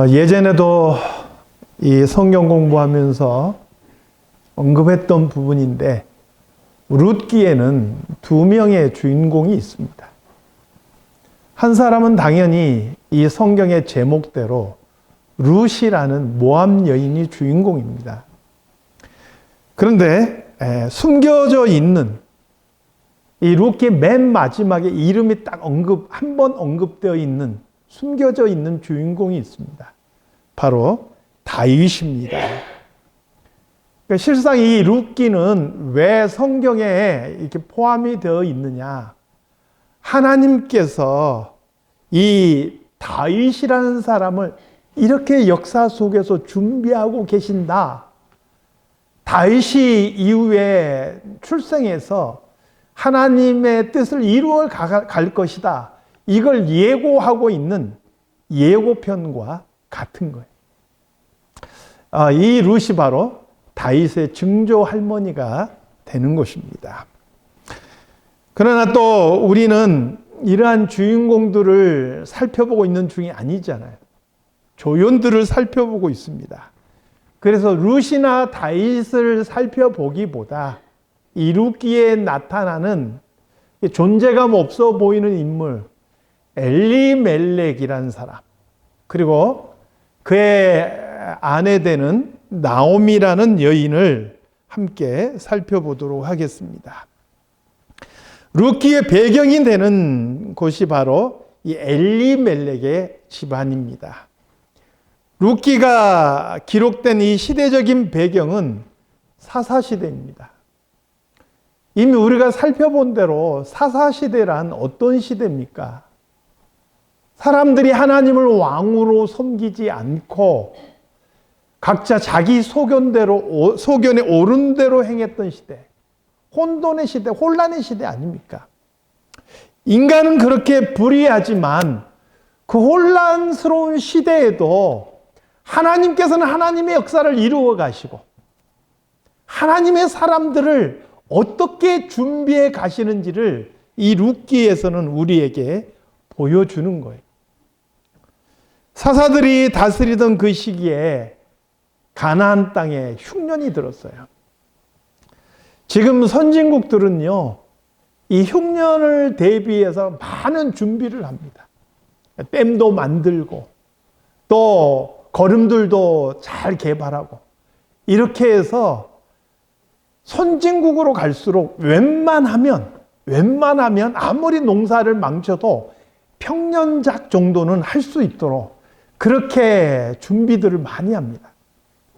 예전에도 이 성경 공부하면서 언급했던 부분인데, 룻기에는 두 명의 주인공이 있습니다. 한 사람은 당연히 이 성경의 제목대로 룻이라는 모압 여인이 주인공입니다. 그런데 숨겨져 있는 이 룻기 맨 마지막에 이름이 딱 한 번 언급되어 있는, 숨겨져 있는 주인공이 있습니다. 바로 다윗입니다. 그러니까 실상 이 룻기는 왜 성경에 이렇게 포함이 되어 있느냐? 하나님께서 이 다윗이라는 사람을 이렇게 역사 속에서 준비하고 계신다. 다윗이 이후에 출생해서 하나님의 뜻을 이루어 갈 것이다. 이걸 예고하고 있는 예고편과 같은 거예요. 이 룻이 바로 다윗의 증조 할머니가 되는 것입니다. 그러나 또 우리는 이러한 주인공들을 살펴보고 있는 중이 아니잖아요. 조연들을 살펴보고 있습니다. 그래서 룻이나 다윗을 살펴보기보다 이 룻기에 나타나는 존재감 없어 보이는 인물, 엘리멜렉이라는 사람, 그리고 그의 아내 되는 나오미라는 여인을 함께 살펴보도록 하겠습니다. 룻기의 배경이 되는 곳이 바로 이 엘리멜렉의 집안입니다. 룻기가 기록된 이 시대적인 배경은 사사시대입니다. 이미 우리가 살펴본 대로 사사시대란 어떤 시대입니까? 사람들이 하나님을 왕으로 섬기지 않고 각자 자기 소견에 옳은 대로 행했던 시대, 혼돈의 시대, 혼란의 시대 아닙니까? 인간은 그렇게 불의하지만 그 혼란스러운 시대에도 하나님께서는 하나님의 역사를 이루어 가시고 하나님의 사람들을 어떻게 준비해 가시는지를 이 룻기에서는 우리에게 보여주는 거예요. 사사들이 다스리던 그 시기에 가나안 땅에 흉년이 들었어요. 지금 선진국들은요, 이 흉년을 대비해서 많은 준비를 합니다. 댐도 만들고 또 거름들도 잘 개발하고 이렇게 해서 선진국으로 갈수록 웬만하면 아무리 농사를 망쳐도 평년작 정도는 할 수 있도록 그렇게 준비들을 많이 합니다.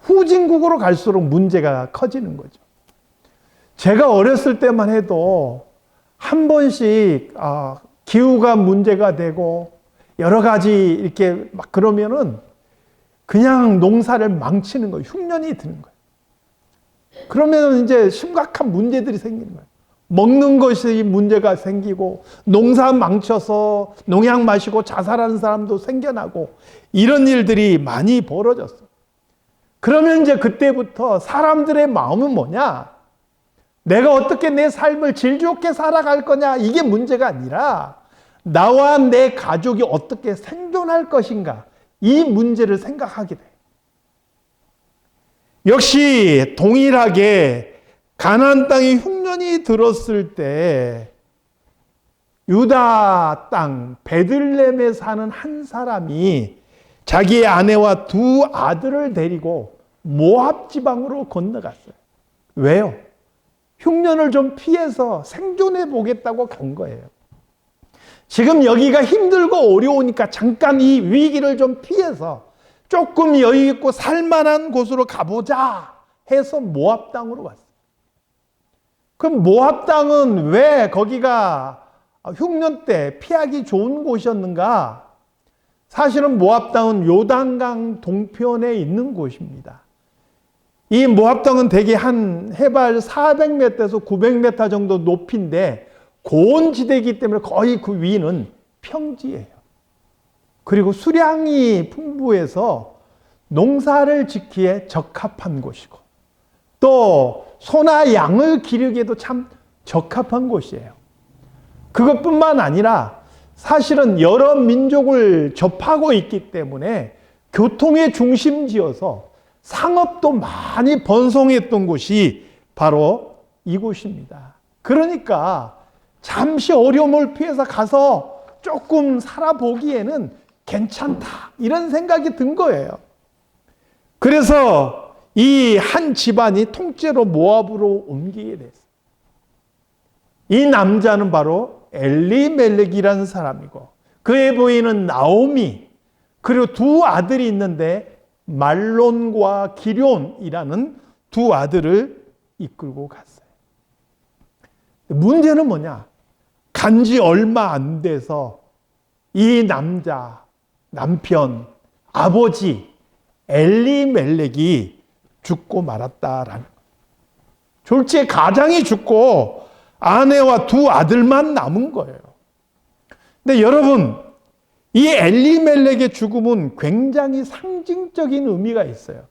후진국으로 갈수록 문제가 커지는 거죠. 제가 어렸을 때만 해도 한 번씩 기후가 문제가 되고 여러 가지 이렇게 막 그러면은 그냥 농사를 망치는 거예요. 흉년이 드는 거예요. 그러면 이제 심각한 문제들이 생기는 거예요. 먹는 것이 문제가 생기고 농사 망쳐서 농약 마시고 자살하는 사람도 생겨나고 이런 일들이 많이 벌어졌어요. 그러면 이제 그때부터 사람들의 마음은 뭐냐? 내가 어떻게 내 삶을 질 좋게 살아갈 거냐? 이게 문제가 아니라 나와 내 가족이 어떻게 생존할 것인가? 이 문제를 생각하게 돼요. 역시 동일하게 가나안 땅에 흉년이 들었을 때 유다 땅 베들레헴에 사는 한 사람이 자기의 아내와 두 아들을 데리고 모압 지방으로 건너갔어요. 왜요? 흉년을 좀 피해서 생존해 보겠다고 간 거예요. 지금 여기가 힘들고 어려우니까 잠깐 이 위기를 좀 피해서 조금 여유 있고 살만한 곳으로 가보자 해서 모압 땅으로 갔어요. 그럼 모압 땅은 왜 거기가 흉년 때 피하기 좋은 곳이었는가? 사실은 모압 땅은 요단강 동편에 있는 곳입니다. 이 모압 땅은 대개 한 해발 400m에서 900m 정도 높이인데 고온지대이기 때문에 거의 그 위는 평지예요. 그리고 수량이 풍부해서 농사를 짓기에 적합한 곳이고 또 소나 양을 기르기에도 참 적합한 곳이에요. 그것뿐만 아니라 사실은 여러 민족을 접하고 있기 때문에 교통의 중심지여서 상업도 많이 번성했던 곳이 바로 이곳입니다. 그러니까 잠시 어려움을 피해서 가서 조금 살아보기에는 괜찮다, 이런 생각이 든 거예요. 그래서 이 한 집안이 통째로 모압으로 옮기게 됐어요. 이 남자는 바로 엘리멜렉이라는 사람이고, 그의 부인은 나오미, 그리고 두 아들이 있는데 말론과 기럨이라는 두 아들을 이끌고 갔어요. 문제는 뭐냐? 간지 얼마 안 돼서 이 남편, 아버지 엘리멜렉이 죽고 말았다라는 거예요. 졸지에 가장이 죽고 아내와 두 아들만 남은 거예요. 근데 여러분, 이 엘리멜렉의 죽음은 굉장히 상징적인 의미가 있어요.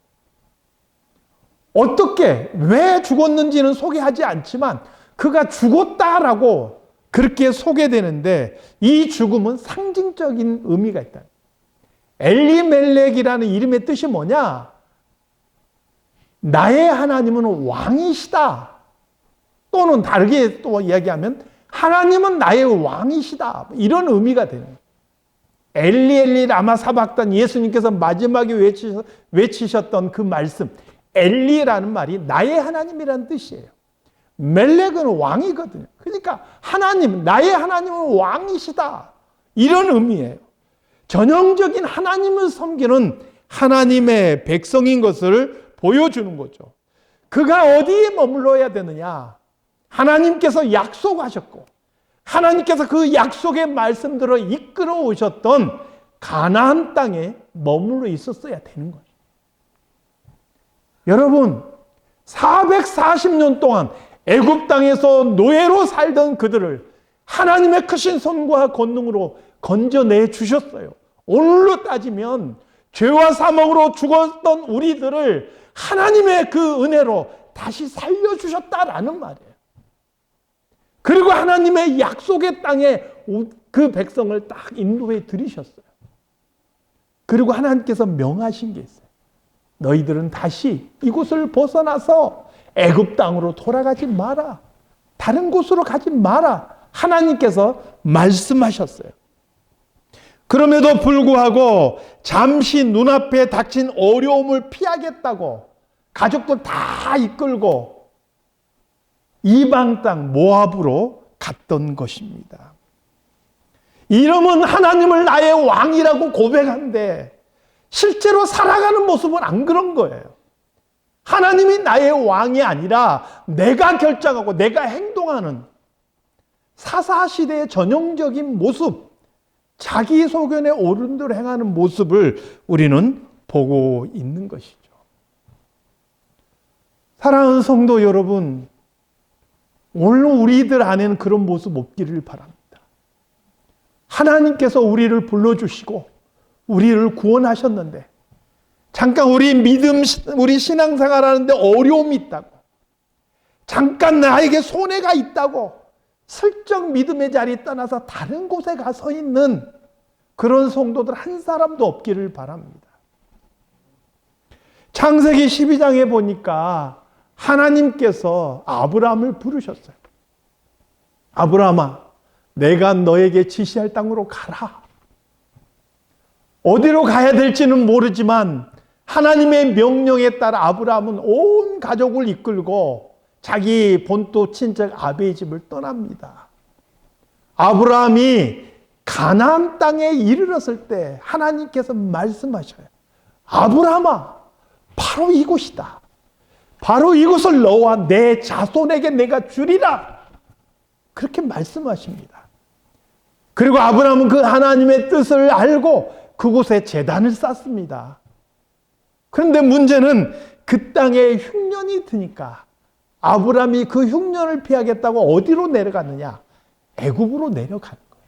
어떻게, 왜 죽었는지는 소개하지 않지만 그가 죽었다라고 그렇게 소개되는데, 이 죽음은 상징적인 의미가 있다. 엘리멜렉이라는 이름의 뜻이 뭐냐? 나의 하나님은 왕이시다. 또는 다르게 또 이야기하면 하나님은 나의 왕이시다, 이런 의미가 되는 거예요. 엘리 라마 사박단, 예수님께서 마지막에 외치셨던 그 말씀, 엘리라는 말이 나의 하나님이라는 뜻이에요. 멜렉은 왕이거든요. 그러니까 하나님, 나의 하나님은 왕이시다, 이런 의미예요. 전형적인 하나님을 섬기는 하나님의 백성인 것을 보여주는 거죠. 그가 어디에 머물러야 되느냐? 하나님께서 약속하셨고 하나님께서 그 약속의 말씀대로 이끌어 오셨던 가나안 땅에 머물러 있었어야 되는 거예요. 여러분, 440년 동안 애굽 땅에서 노예로 살던 그들을 하나님의 크신 손과 권능으로 건져내 주셨어요. 오늘로 따지면 죄와 사망으로 죽었던 우리들을 하나님의 그 은혜로 다시 살려주셨다라는 말이에요. 그리고 하나님의 약속의 땅에 그 백성을 딱 인도해 들이셨어요. 그리고 하나님께서 명하신 게 있어요. 너희들은 다시 이곳을 벗어나서 애굽 땅으로 돌아가지 마라. 다른 곳으로 가지 마라. 하나님께서 말씀하셨어요. 그럼에도 불구하고 잠시 눈앞에 닥친 어려움을 피하겠다고 가족들 다 이끌고 이방 땅 모압으로 갔던 것입니다. 이름은 하나님을 나의 왕이라고 고백하는데 실제로 살아가는 모습은 안 그런 거예요. 하나님이 나의 왕이 아니라 내가 결정하고 내가 행동하는 사사시대의 전형적인 모습, 자기 소견에 옳은 대로 행하는 모습을 우리는 보고 있는 것이죠. 사랑하는 성도 여러분, 오늘 우리들 안에는 그런 모습 없기를 바랍니다. 하나님께서 우리를 불러주시고 우리를 구원하셨는데 잠깐 우리 믿음, 우리 신앙생활 하는데 어려움이 있다고, 잠깐 나에게 손해가 있다고 슬쩍 믿음의 자리에 떠나서 다른 곳에 가서 있는 그런 성도들 한 사람도 없기를 바랍니다. 창세기 12장에 보니까 하나님께서 아브라함을 부르셨어요. 아브라함아, 내가 너에게 지시할 땅으로 가라. 어디로 가야 될지는 모르지만 하나님의 명령에 따라 아브라함은 온 가족을 이끌고 자기 본토 친척 아비의 집을 떠납니다. 아브라함이 가나안 땅에 이르렀을 때 하나님께서 말씀하셔요. 아브라함아, 바로 이곳이다. 바로 이곳을 너와 내 자손에게 내가 주리라. 그렇게 말씀하십니다. 그리고 아브라함은 그 하나님의 뜻을 알고 그곳에 제단을 쌓습니다. 그런데 문제는 그 땅에 흉년이 드니까 아브라함이 그 흉년을 피하겠다고 어디로 내려갔느냐? 애굽으로 내려가는 거예요.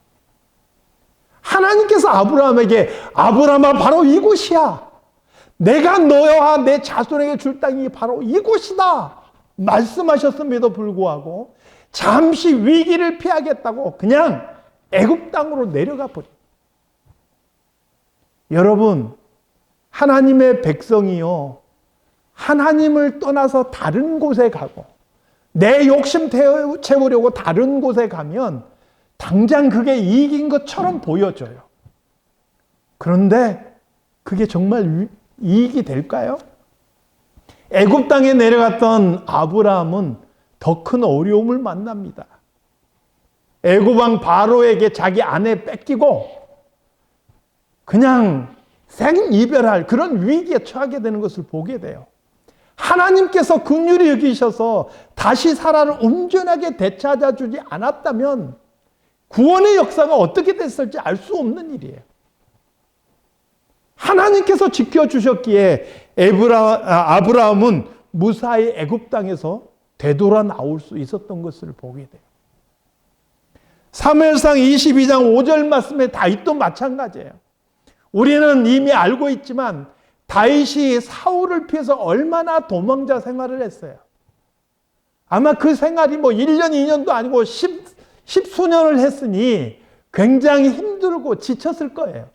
하나님께서 아브라함에게 아브라함아, 바로 이곳이야. 내가 너와 내 자손에게 줄 땅이 바로 이곳이다. 말씀하셨음에도 불구하고 잠시 위기를 피하겠다고 그냥 애굽 땅으로 내려가 버립니다. 여러분, 하나님의 백성이요, 하나님을 떠나서 다른 곳에 가고 내 욕심 채우려고 다른 곳에 가면 당장 그게 이익인 것처럼 보여져요. 그런데 그게 정말 이익이 될까요? 애굽 땅에 내려갔던 아브라함은 더 큰 어려움을 만납니다. 애굽 왕 바로에게 자기 아내 뺏기고 그냥 생이별할 그런 위기에 처하게 되는 것을 보게 돼요. 하나님께서 긍휼히 여기셔서 다시 사라를 온전하게 되찾아 주지 않았다면 구원의 역사가 어떻게 됐을지 알 수 없는 일이에요. 하나님께서 지켜주셨기에 아브라함은 무사히 애굽 땅에서 되돌아 나올 수 있었던 것을 보게 돼요. 사무엘상 22장 5절 말씀에 다윗도 마찬가지예요. 우리는 이미 알고 있지만 다윗이 사울을 피해서 얼마나 도망자 생활을 했어요. 아마 그 생활이 1년, 2년도 아니고 십수년을 했으니 굉장히 힘들고 지쳤을 거예요.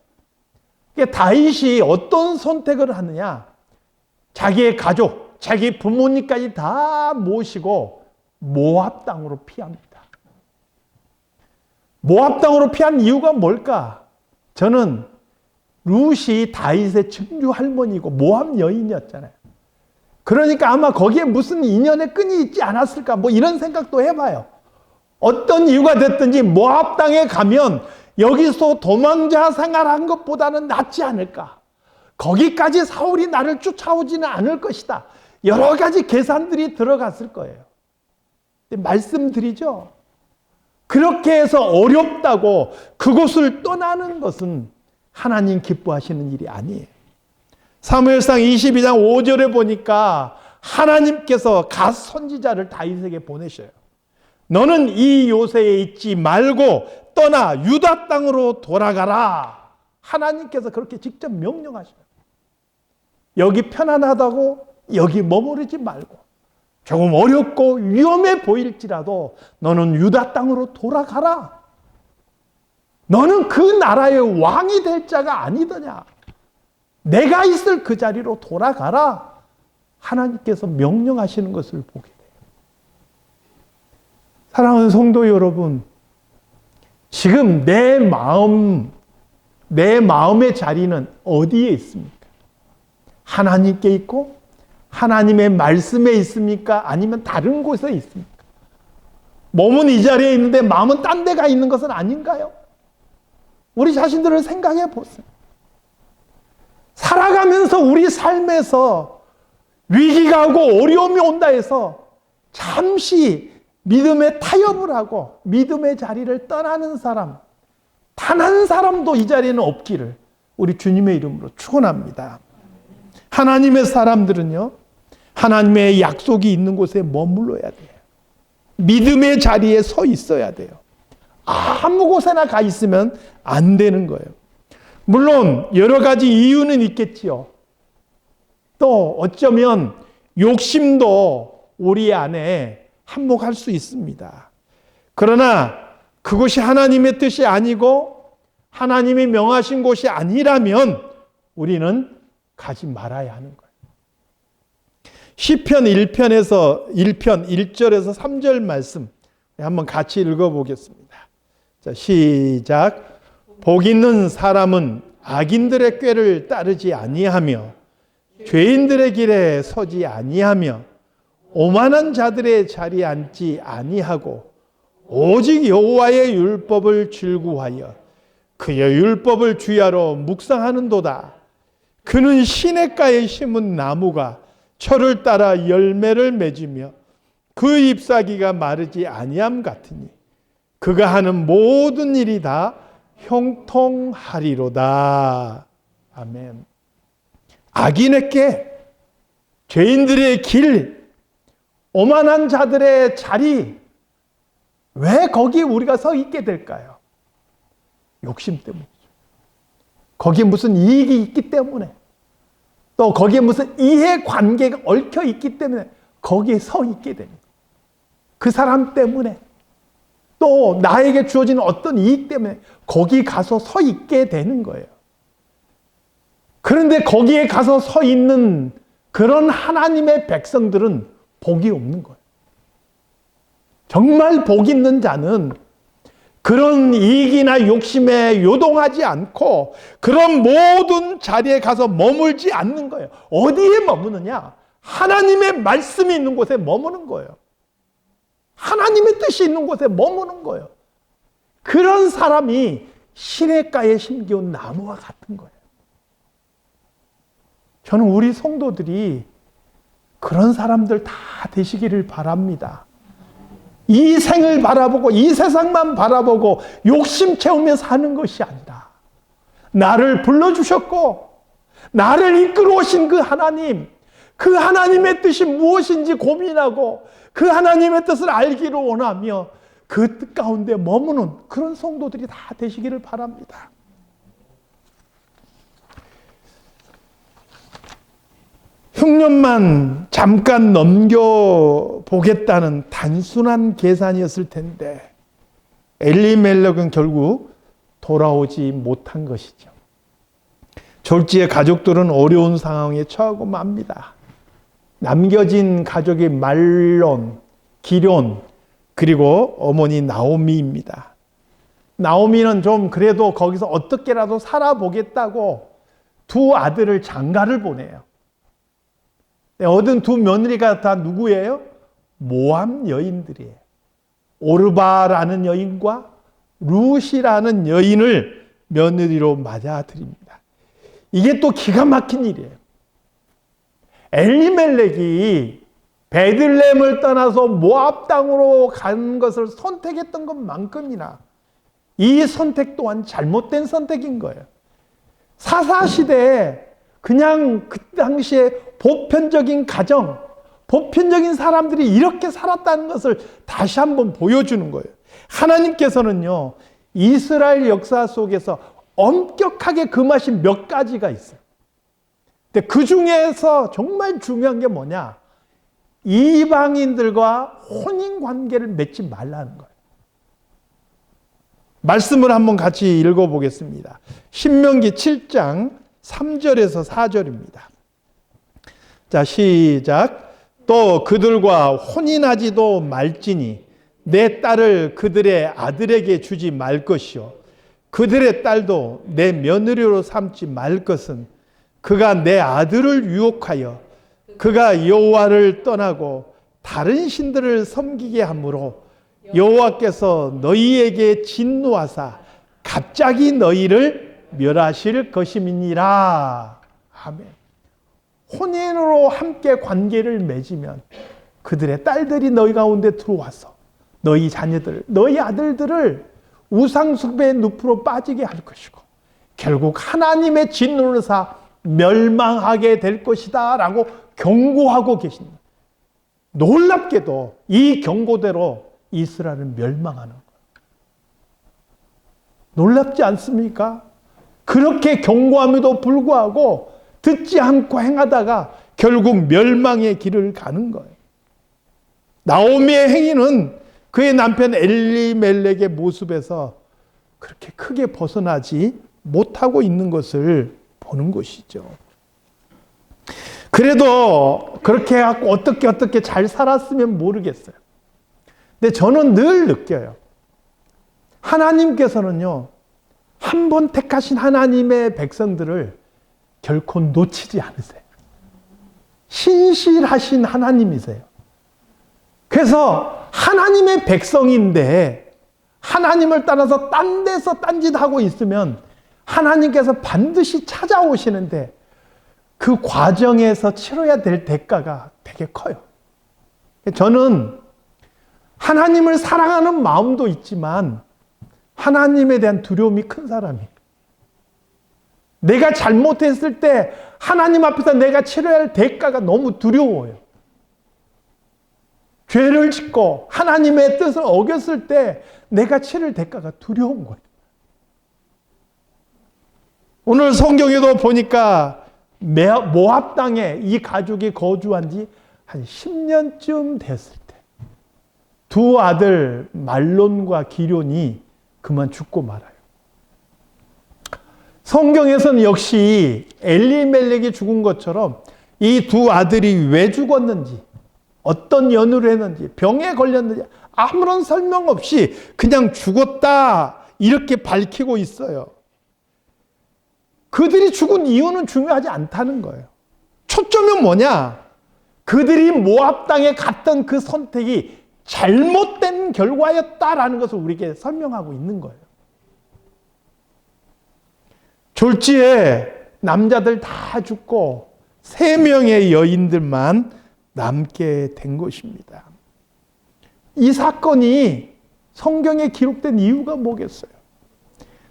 다윗이 어떤 선택을 하느냐? 자기의 가족, 자기 부모님까지 다 모시고 모압 땅으로 피합니다. 모압 땅으로 피한 이유가 뭘까? 저는 룻이 다윗의 증조 할머니고 모압 여인이었잖아요. 그러니까 아마 거기에 무슨 인연의 끈이 있지 않았을까? 이런 생각도 해봐요. 어떤 이유가 됐든지 모압 땅에 가면 여기서 도망자 생활한 것보다는 낫지 않을까? 거기까지 사울이 나를 쫓아오지는 않을 것이다. 여러 가지 계산들이 들어갔을 거예요. 말씀드리죠. 그렇게 해서 어렵다고 그곳을 떠나는 것은 하나님 기뻐하시는 일이 아니에요. 사무엘상 22장 5절에 보니까 하나님께서 갓 선지자를 다윗에게 보내셔요. 너는 이 요새에 있지 말고 떠나 유다 땅으로 돌아가라. 하나님께서 그렇게 직접 명령하셔요. 여기 편안하다고 여기 머무르지 말고 조금 어렵고 위험해 보일지라도 너는 유다 땅으로 돌아가라. 너는 그 나라의 왕이 될 자가 아니더냐. 내가 있을 그 자리로 돌아가라. 하나님께서 명령하시는 것을 보게 돼요. 사랑하는 성도 여러분, 지금 내 마음의 자리는 어디에 있습니까? 하나님께 있고 하나님의 말씀에 있습니까? 아니면 다른 곳에 있습니까? 몸은 이 자리에 있는데 마음은 딴 데 가 있는 것은 아닌가요? 우리 자신들을 생각해 보세요. 살아가면서 우리 삶에서 위기가 오고 어려움이 온다 해서 잠시 믿음의 타협을 하고 믿음의 자리를 떠나는 사람, 단 한 사람도 이 자리에는 없기를 우리 주님의 이름으로 축원합니다. 하나님의 사람들은요, 하나님의 약속이 있는 곳에 머물러야 돼요. 믿음의 자리에 서 있어야 돼요. 아무 곳에나 가 있으면 안 되는 거예요. 물론 여러 가지 이유는 있겠지요. 또 어쩌면 욕심도 우리 안에 한몫할 수 있습니다. 그러나 그곳이 하나님의 뜻이 아니고 하나님이 명하신 곳이 아니라면 우리는 가지 말아야 하는 거예요. 시편 1편에서 1편 1절에서 3절 말씀 한번 같이 읽어보겠습니다. 자, 시작. 복 있는 사람은 악인들의 꾀를 따르지 아니하며 죄인들의 길에 서지 아니하며 오만한 자들의 자리에 앉지 아니하고 오직 여호와의 율법을 즐구하여 그의 율법을 주야로 묵상하는도다. 그는 시냇가에 심은 나무가 철을 따라 열매를 맺으며 그 잎사귀가 마르지 아니함 같으니 그가 하는 모든 일이 다 형통하리로다. 아멘. 악인의 꾀, 죄인들의 길, 오만한 자들의 자리, 왜 거기에 우리가 서 있게 될까요? 욕심 때문이죠. 거기에 무슨 이익이 있기 때문에, 또 거기에 무슨 이해관계가 얽혀 있기 때문에 거기에 서 있게 됩니다. 그 사람 때문에, 또 나에게 주어지는 어떤 이익 때문에 거기 가서 서 있게 되는 거예요. 그런데 거기에 가서 서 있는 그런 하나님의 백성들은 복이 없는 거예요. 정말 복 있는 자는 그런 이익이나 욕심에 요동하지 않고 그런 모든 자리에 가서 머물지 않는 거예요. 어디에 머무느냐? 하나님의 말씀이 있는 곳에 머무는 거예요. 하나님의 뜻이 있는 곳에 머무는 거예요. 그런 사람이 시냇가에 심겨온 나무와 같은 거예요. 저는 우리 성도들이 그런 사람들 다 되시기를 바랍니다. 이 생을 바라보고 이 세상만 바라보고 욕심 채우며 사는 것이 아니라 나를 불러주셨고 나를 이끌어 오신 그 하나님, 그 하나님의 뜻이 무엇인지 고민하고 그 하나님의 뜻을 알기를 원하며 그 뜻 가운데 머무는 그런 성도들이 다 되시기를 바랍니다. 흉년만 잠깐 넘겨보겠다는 단순한 계산이었을 텐데 엘리멜렉은 결국 돌아오지 못한 것이죠. 졸지에 가족들은 어려운 상황에 처하고 맙니다. 남겨진 가족이 말론, 기럨, 그리고 어머니 나오미입니다. 나오미는 좀 그래도 거기서 어떻게라도 살아보겠다고 두 아들을 장가를 보내요. 얻은 두 며느리가 다 누구예요? 모압 여인들이에요. 오르바라는 여인과 룻이라는 여인을 며느리로 맞아들입니다. 이게 또 기가 막힌 일이에요. 엘리멜렉이 베들레헴을 떠나서 모압 땅으로 간 것을 선택했던 것만큼이나 이 선택 또한 잘못된 선택인 거예요. 사사시대에 그냥 그 당시에 보편적인 가정, 보편적인 사람들이 이렇게 살았다는 것을 다시 한번 보여주는 거예요. 하나님께서는요, 이스라엘 역사 속에서 엄격하게 금하신 몇 가지가 있어요. 근데 그 중에서 정말 중요한 게 뭐냐? 이방인들과 혼인 관계를 맺지 말라는 거예요. 말씀을 한번 같이 읽어보겠습니다. 신명기 7장 3절에서 4절입니다. 자, 시작. 또 그들과 혼인하지도 말지니 내 딸을 그들의 아들에게 주지 말 것이요 그들의 딸도 내 며느리로 삼지 말 것은 그가 내 아들을 유혹하여 그가 여호와를 떠나고 다른 신들을 섬기게 하므로 여호와께서 너희에게 진노하사 갑자기 너희를 멸하실 것임이니라. 아멘. 혼인으로 함께 관계를 맺으면 그들의 딸들이 너희 가운데 들어와서 너희 자녀들, 너희 아들들을 우상숭배의 늪으로 빠지게 할 것이고 결국 하나님의 진노를 사 멸망하게 될 것이다 라고 경고하고 계십니다. 놀랍게도 이 경고대로 이스라엘은 멸망하는 거예요. 놀랍지 않습니까? 그렇게 경고함에도 불구하고 듣지 않고 행하다가 결국 멸망의 길을 가는 거예요. 나오미의 행위는 그의 남편 엘리멜렉의 모습에서 그렇게 크게 벗어나지 못하고 있는 것을 보는 것이죠. 그래도 그렇게 해갖고 어떻게 잘 살았으면 모르겠어요. 근데 저는 늘 느껴요. 하나님께서는요, 한 번 택하신 하나님의 백성들을 결코 놓치지 않으세요. 신실하신 하나님이세요. 그래서 하나님의 백성인데 하나님을 따라서 딴 데서 딴짓하고 있으면 하나님께서 반드시 찾아오시는데 그 과정에서 치러야 될 대가가 되게 커요. 저는 하나님을 사랑하는 마음도 있지만 하나님에 대한 두려움이 큰 사람이에요. 내가 잘못했을 때 하나님 앞에서 내가 치러야 할 대가가 너무 두려워요. 죄를 짓고 하나님의 뜻을 어겼을 때 내가 치를 대가가 두려운 거예요. 오늘 성경에도 보니까 모압 땅에 이 가족이 거주한 지 한 10년쯤 됐을 때 두 아들 말론과 기럨이 그만 죽고 말아요. 성경에서는 역시 엘리멜렉이 죽은 것처럼 이 두 아들이 왜 죽었는지, 어떤 연유를 했는지, 병에 걸렸는지 아무런 설명 없이 그냥 죽었다 이렇게 밝히고 있어요. 그들이 죽은 이유는 중요하지 않다는 거예요. 초점은 뭐냐? 그들이 모압 땅에 갔던 그 선택이 잘못된 결과였다라는 것을 우리에게 설명하고 있는 거예요. 졸지에 남자들 다 죽고 3명의 여인들만 남게 된 것입니다. 이 사건이 성경에 기록된 이유가 뭐겠어요?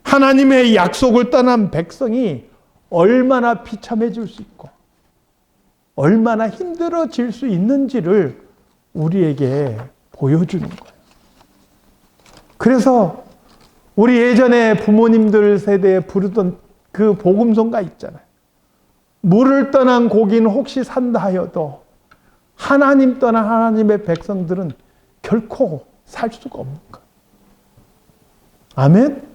하나님의 약속을 떠난 백성이 얼마나 비참해질 수 있고 얼마나 힘들어질 수 있는지를 우리에게 보여주는 거예요. 그래서 우리 예전에 부모님들 세대에 부르던 그 복음성가 있잖아요. 물을 떠난 고기는 혹시 산다 하여도 하나님 떠난 하나님의 백성들은 결코 살 수가 없는 거예요. 아멘?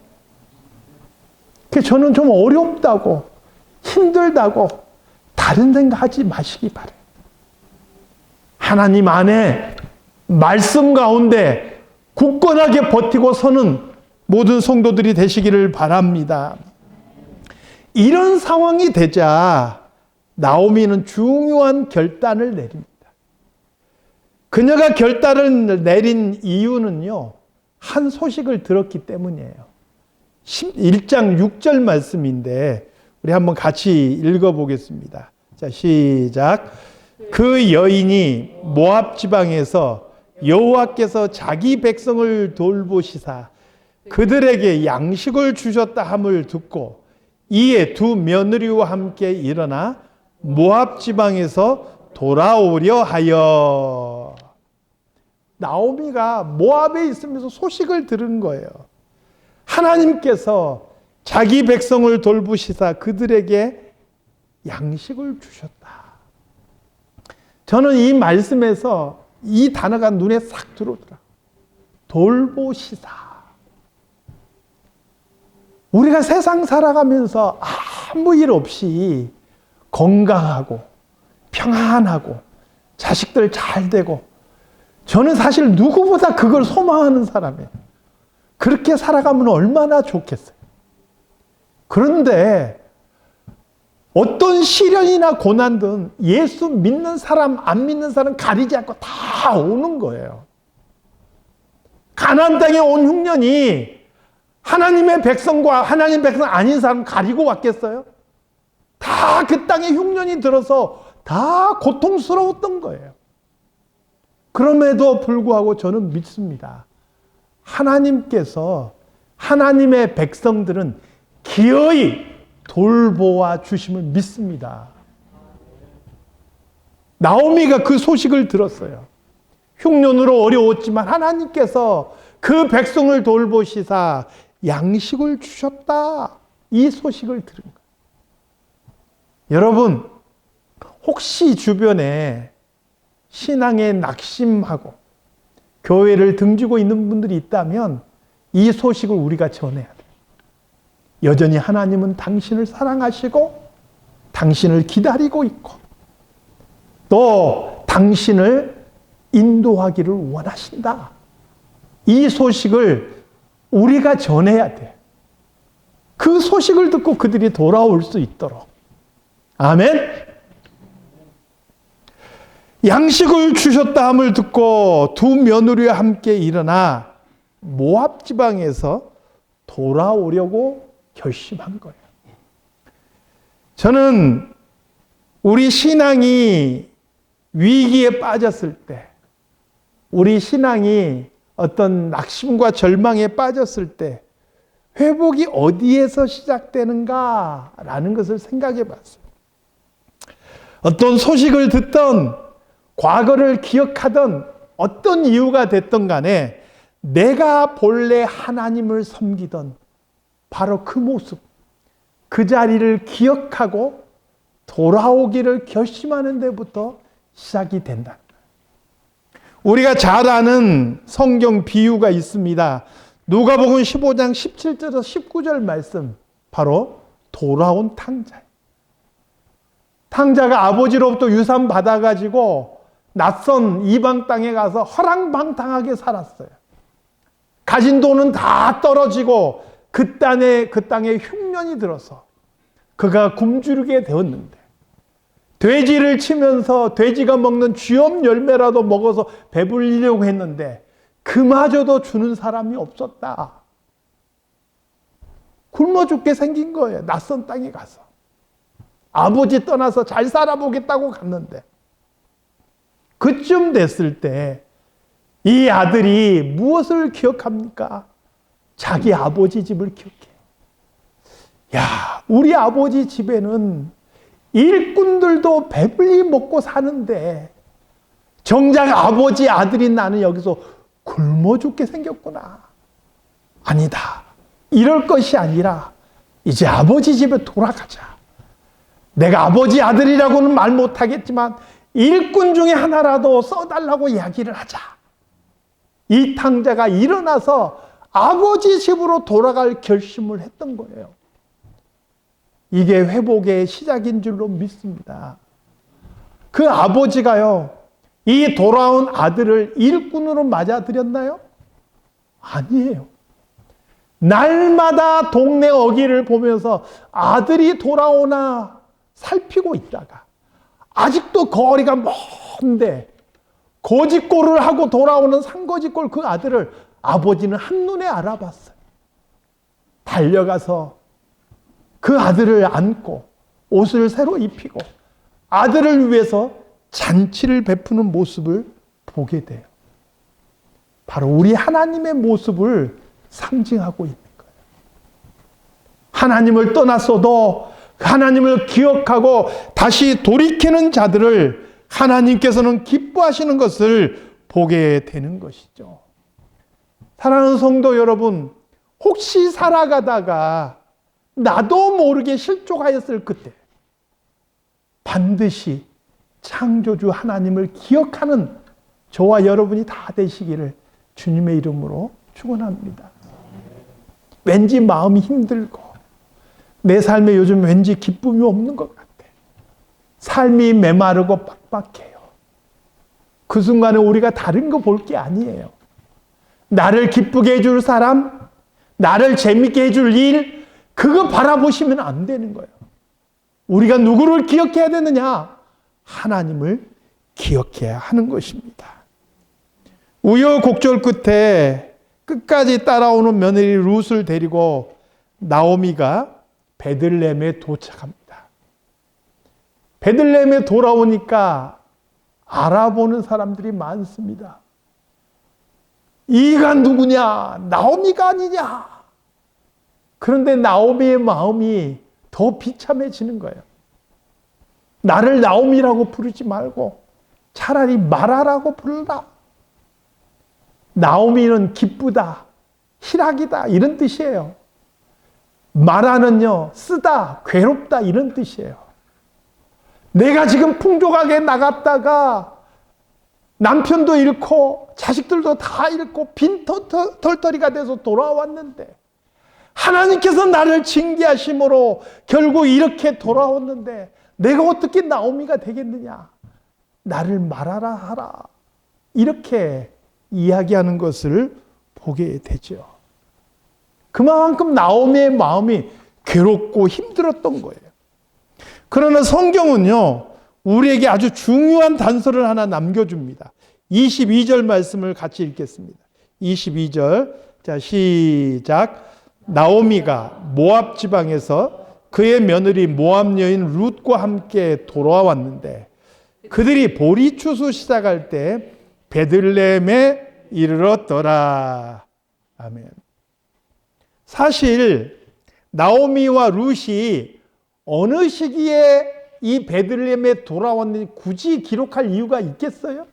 저는 좀 어렵다고, 힘들다고 다른 생각하지 마시기 바래요. 하나님 안에 말씀 가운데 굳건하게 버티고 서는 모든 성도들이 되시기를 바랍니다. 이런 상황이 되자 나오미는 중요한 결단을 내립니다. 그녀가 결단을 내린 이유는요, 한 소식을 들었기 때문이에요. 1장 6절 말씀인데 우리 한번 같이 읽어보겠습니다. 자, 시작. 그 여인이 모압 지방에서 여호와께서 자기 백성을 돌보시사 그들에게 양식을 주셨다 함을 듣고 이에 두 며느리와 함께 일어나 모압 지방에서 돌아오려 하여. 나오미가 모압에 있으면서 소식을 들은 거예요. 하나님께서 자기 백성을 돌보시사 그들에게 양식을 주셨다. 저는 이 말씀에서 이 단어가 눈에 싹 들어오더라. 돌보시사. 우리가 세상 살아가면서 아무 일 없이 건강하고 평안하고 자식들 잘 되고, 저는 사실 누구보다 그걸 소망하는 사람이에요. 그렇게 살아가면 얼마나 좋겠어요. 그런데 어떤 시련이나 고난든 예수 믿는 사람, 안 믿는 사람 가리지 않고 다 오는 거예요. 가나안 땅에 온 흉년이 하나님의 백성과 하나님 백성 아닌 사람 가리고 왔겠어요? 다 그 땅에 흉년이 들어서 다 고통스러웠던 거예요. 그럼에도 불구하고 저는 믿습니다. 하나님께서 하나님의 백성들은 기어이 돌보아 주심을 믿습니다. 나오미가 그 소식을 들었어요. 흉년으로 어려웠지만 하나님께서 그 백성을 돌보시사 양식을 주셨다. 이 소식을 들은 거예요. 여러분, 혹시 주변에 신앙에 낙심하고 교회를 등지고 있는 분들이 있다면 이 소식을 우리가 전해야 돼요. 여전히 하나님은 당신을 사랑하시고 당신을 기다리고 있고 또 당신을 인도하기를 원하신다. 이 소식을 우리가 전해야 돼. 그 소식을 듣고 그들이 돌아올 수 있도록. 아멘. 양식을 주셨다 함을 듣고 두 며느리와 함께 일어나 모압 지방에서 돌아오려고 결심한 거예요. 저는 우리 신앙이 위기에 빠졌을 때, 우리 신앙이 어떤 낙심과 절망에 빠졌을 때 회복이 어디에서 시작되는가라는 것을 생각해 봤어요. 어떤 소식을 듣던, 과거를 기억하던 어떤 이유가 됐던 간에 내가 본래 하나님을 섬기던 바로 그 모습, 그 자리를 기억하고 돌아오기를 결심하는 데부터 시작이 된다. 우리가 잘 아는 성경 비유가 있습니다. 누가복음 15장 17절에서 19절 말씀, 바로 돌아온 탕자예요. 탕자가 아버지로부터 유산 받아가지고 낯선 이방 땅에 가서 허랑방탕하게 살았어요. 가진 돈은 다 떨어지고 그 땅에 흉년이 들어서 그가 굶주리게 되었는데, 돼지를 치면서 돼지가 먹는 쥐엄 열매라도 먹어서 배불리려고 했는데 그마저도 주는 사람이 없었다. 굶어 죽게 생긴 거예요. 낯선 땅에 가서. 아버지 떠나서 잘 살아보겠다고 갔는데, 그쯤 됐을 때 이 아들이 무엇을 기억합니까? 자기 아버지 집을 기억해. 야, 우리 아버지 집에는 일꾼들도 배불리 먹고 사는데 정작 아버지 아들인 나는 여기서 굶어 죽게 생겼구나. 아니다. 이럴 것이 아니라 이제 아버지 집에 돌아가자. 내가 아버지 아들이라고는 말 못하겠지만 일꾼 중에 하나라도 써달라고 이야기를 하자. 이 탕자가 일어나서 아버지 집으로 돌아갈 결심을 했던 거예요. 이게 회복의 시작인 줄로 믿습니다. 그 아버지가요, 이 돌아온 아들을 일꾼으로 맞아들였나요? 아니에요. 날마다 동네 어귀를 보면서 아들이 돌아오나 살피고 있다가, 아직도 거리가 먼데 거짓골을 하고 돌아오는 상거짓골 그 아들을 아버지는 한눈에 알아봤어요. 달려가서 그 아들을 안고 옷을 새로 입히고 아들을 위해서 잔치를 베푸는 모습을 보게 돼요. 바로 우리 하나님의 모습을 상징하고 있는 거예요. 하나님을 떠났어도 하나님을 기억하고 다시 돌이키는 자들을 하나님께서는 기뻐하시는 것을 보게 되는 것이죠. 사랑하는 성도 여러분, 혹시 살아가다가 나도 모르게 실족하였을 그때 반드시 창조주 하나님을 기억하는 저와 여러분이 다 되시기를 주님의 이름으로 축원합니다. 왠지 마음이 힘들고 내 삶에 요즘 왠지 기쁨이 없는 것 같아. 삶이 메마르고 빡빡해요. 그 순간에 우리가 다른 거 볼 게 아니에요. 나를 기쁘게 해줄 사람, 나를 재밌게 해줄 일, 그거 바라보시면 안 되는 거예요. 우리가 누구를 기억해야 되느냐? 하나님을 기억해야 하는 것입니다. 우여곡절 끝에 끝까지 따라오는 며느리 룻을 데리고 나오미가 베들레헴에 도착합니다. 베들레헴에 돌아오니까 알아보는 사람들이 많습니다. 이가 누구냐? 나오미가 아니냐? 그런데 나오미의 마음이 더 비참해지는 거예요. 나를 나오미라고 부르지 말고 차라리 마라라고 부르라. 나오미는 기쁘다, 희락이다 이런 뜻이에요. 마라는요, 쓰다, 괴롭다 이런 뜻이에요. 내가 지금 풍족하게 나갔다가 남편도 잃고 자식들도 다 잃고 빈털터리가 돼서 돌아왔는데 하나님께서 나를 징계하심으로 결국 이렇게 돌아왔는데 내가 어떻게 나오미가 되겠느냐? 나를 말하라 하라. 이렇게 이야기하는 것을 보게 되죠. 그만큼 나오미의 마음이 괴롭고 힘들었던 거예요. 그러나 성경은요, 우리에게 아주 중요한 단서를 하나 남겨줍니다. 22절 말씀을 같이 읽겠습니다. 22절. 자, 시작. 나오미가 모압 지방에서 그의 며느리 모압 여인 룻과 함께 돌아왔는데 그들이 보리 추수 시작할 때 베들레헴에 이르렀더라. 아멘. 사실 나오미와 룻이 어느 시기에 이 베들레헴에 돌아왔는지 굳이 기록할 이유가 있겠어요?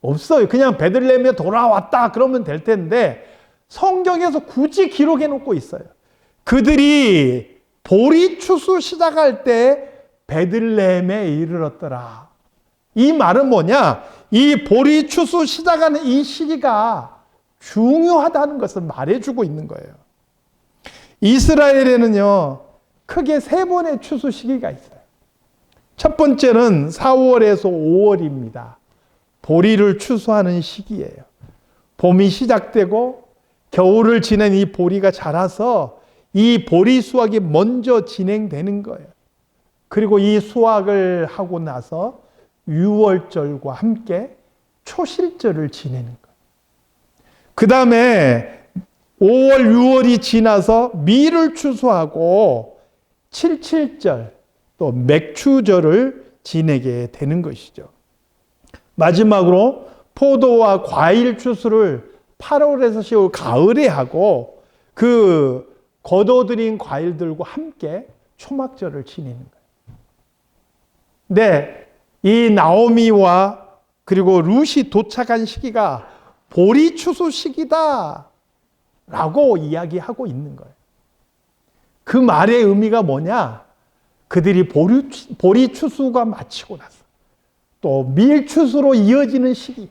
없어요. 그냥 베들레헴에 돌아왔다 그러면 될 텐데 성경에서 굳이 기록해 놓고 있어요. 그들이 보리 추수 시작할 때 베들레헴에 이르렀더라. 이 말은 뭐냐? 이 보리 추수 시작하는 이 시기가 중요하다는 것을 말해주고 있는 거예요. 이스라엘에는요, 크게 세 번의 추수 시기가 있어요. 첫 번째는 4월에서 5월입니다. 보리를 추수하는 시기예요. 봄이 시작되고 겨울을 지낸 이 보리가 자라서 이 보리 수확이 먼저 진행되는 거예요. 그리고 이 수확을 하고 나서 6월절과 함께 초실절을 지내는 거예요. 그 다음에 5월, 6월이 지나서 밀을 추수하고 77절, 또 맥추절을 지내게 되는 것이죠. 마지막으로 포도와 과일 추수를 8월에서 10월 가을에 하고 그 거둬들인 과일들과 함께 초막절을 지내는 거예요. 근데 이 나오미와 그리고 룻이 도착한 시기가 보리 추수 시기다 라고 이야기하고 있는 거예요. 그 말의 의미가 뭐냐? 그들이 보리 추수가 마치고 나서 또 밀 추수로 이어지는 시기,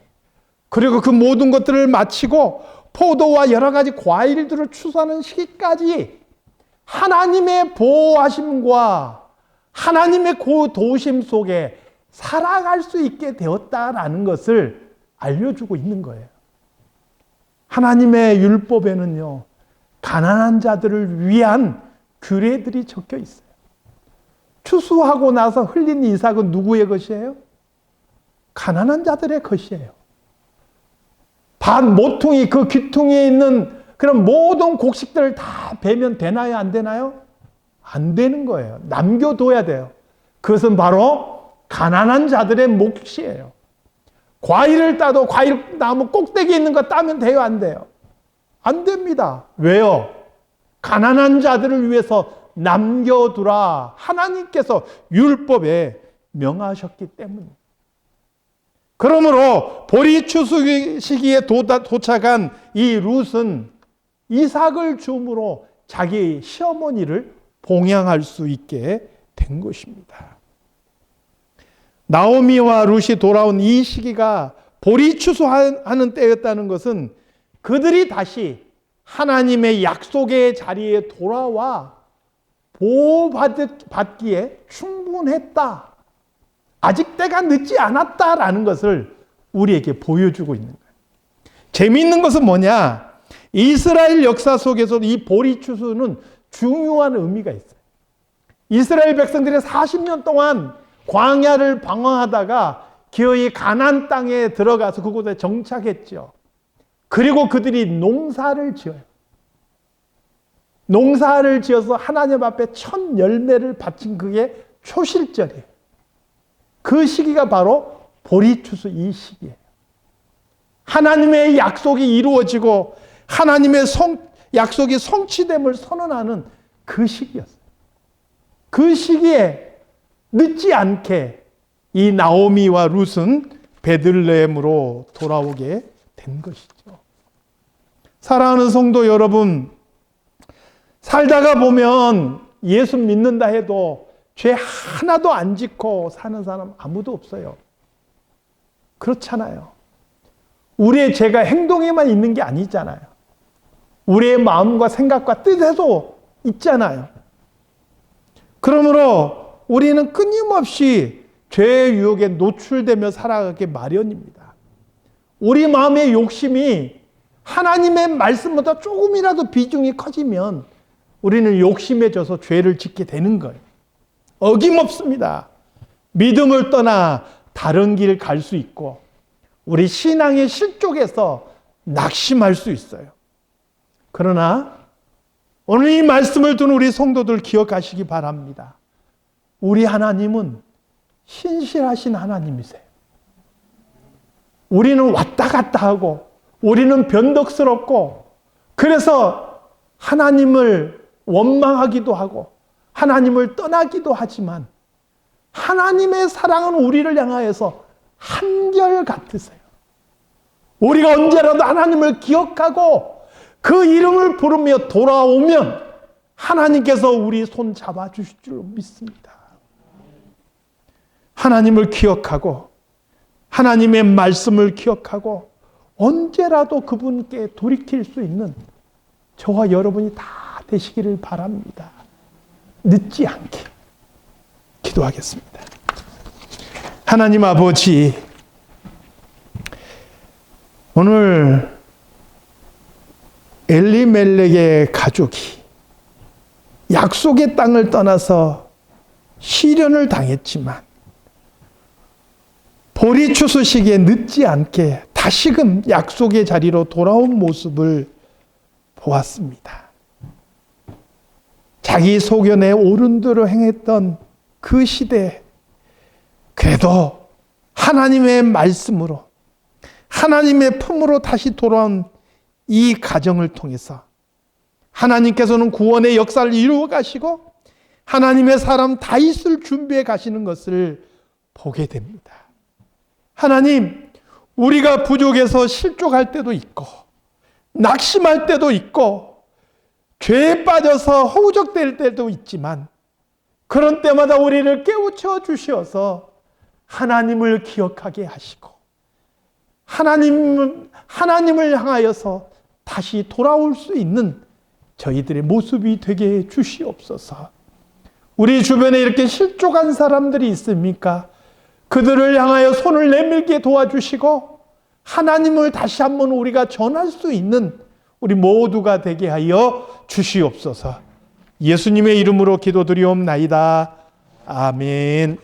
그리고 그 모든 것들을 마치고 포도와 여러 가지 과일들을 추수하는 시기까지 하나님의 보호하심과 하나님의 도우심 속에 살아갈 수 있게 되었다라는 것을 알려주고 있는 거예요. 하나님의 율법에는요, 가난한 자들을 위한 규례들이 적혀 있어요. 추수하고 나서 흘린 이삭은 누구의 것이에요? 가난한 자들의 것이에요. 밭 모퉁이, 그 귀퉁이에 있는 그런 모든 곡식들을 다 베면 되나요? 안 되나요? 안 되는 거예요. 남겨둬야 돼요. 그것은 바로 가난한 자들의 몫이에요. 과일을 따도 과일 나무 꼭대기에 있는 거 따면 돼요? 안 돼요? 안 됩니다. 왜요? 가난한 자들을 위해서 남겨두라. 하나님께서 율법에 명하셨기 때문입니다. 그러므로 보리 추수 시기에 도착한 이 룻은 이삭을 줌으로 자기 시어머니를 봉양할 수 있게 된 것입니다. 나오미와 룻이 돌아온 이 시기가 보리 추수하는 때였다는 것은 그들이 다시 하나님의 약속의 자리에 돌아와 보호받기에 충분했다. 아직 때가 늦지 않았다라는 것을 우리에게 보여주고 있는 거예요. 재미있는 것은 뭐냐? 이스라엘 역사 속에서도 이 보리 추수는 중요한 의미가 있어요. 이스라엘 백성들이 40년 동안 광야를 방황하다가 기어이 가나안 땅에 들어가서 그곳에 정착했죠. 그리고 그들이 농사를 지어요. 농사를 지어서 하나님 앞에 첫 열매를 바친 그게 초실절이에요. 그 시기가 바로 보리추수 이 시기예요. 하나님의 약속이 이루어지고 하나님의 약속이 성취됨을 선언하는 그 시기였어요. 그 시기에 늦지 않게 이 나오미와 룻은 베들레헴으로 돌아오게 된 것이죠. 사랑하는 성도 여러분, 살다가 보면 예수 믿는다 해도 죄 하나도 안 짓고 사는 사람 아무도 없어요. 그렇잖아요. 우리의 죄가 행동에만 있는 게 아니잖아요. 우리의 마음과 생각과 뜻에도 있잖아요. 그러므로 우리는 끊임없이 죄의 유혹에 노출되며 살아가기 마련입니다. 우리 마음의 욕심이 하나님의 말씀보다 조금이라도 비중이 커지면 우리는 욕심에 져서 죄를 짓게 되는 거예요. 어김없습니다. 믿음을 떠나 다른 길 갈 수 있고 우리 신앙의 실족에서 낙심할 수 있어요. 그러나 오늘 이 말씀을 듣는 우리 성도들 기억하시기 바랍니다. 우리 하나님은 신실하신 하나님이세요. 우리는 왔다 갔다 하고 우리는 변덕스럽고 그래서 하나님을 원망하기도 하고 하나님을 떠나기도 하지만 하나님의 사랑은 우리를 향하여서 한결같으세요. 우리가 언제라도 하나님을 기억하고 그 이름을 부르며 돌아오면 하나님께서 우리 손 잡아주실 줄 믿습니다. 하나님을 기억하고 하나님의 말씀을 기억하고 언제라도 그분께 돌이킬 수 있는 저와 여러분이 다 되시기를 바랍니다. 늦지 않게 기도하겠습니다. 하나님 아버지, 오늘 엘리멜렉의 가족이 약속의 땅을 떠나서 시련을 당했지만 보리 추수식에 늦지 않게 다시금 약속의 자리로 돌아온 모습을 보았습니다. 자기 소견에 옳은 대로 행했던 그 시대에 그래도 하나님의 말씀으로 하나님의 품으로 다시 돌아온 이 가정을 통해서 하나님께서는 구원의 역사를 이루어 가시고 하나님의 사람 다윗을 준비해 가시는 것을 보게 됩니다. 하나님, 우리가 부족해서 실족할 때도 있고 낙심할 때도 있고 죄에 빠져서 허우적댈 때도 있지만 그런 때마다 우리를 깨우쳐 주셔서 하나님을 기억하게 하시고 하나님을 향하여서 다시 돌아올 수 있는 저희들의 모습이 되게 해 주시옵소서. 우리 주변에 이렇게 실족한 사람들이 있습니까? 그들을 향하여 손을 내밀게 도와주시고 하나님을 다시 한번 우리가 전할 수 있는 우리 모두가 되게 하여 주시옵소서. 예수님의 이름으로 기도드리옵나이다. 아멘.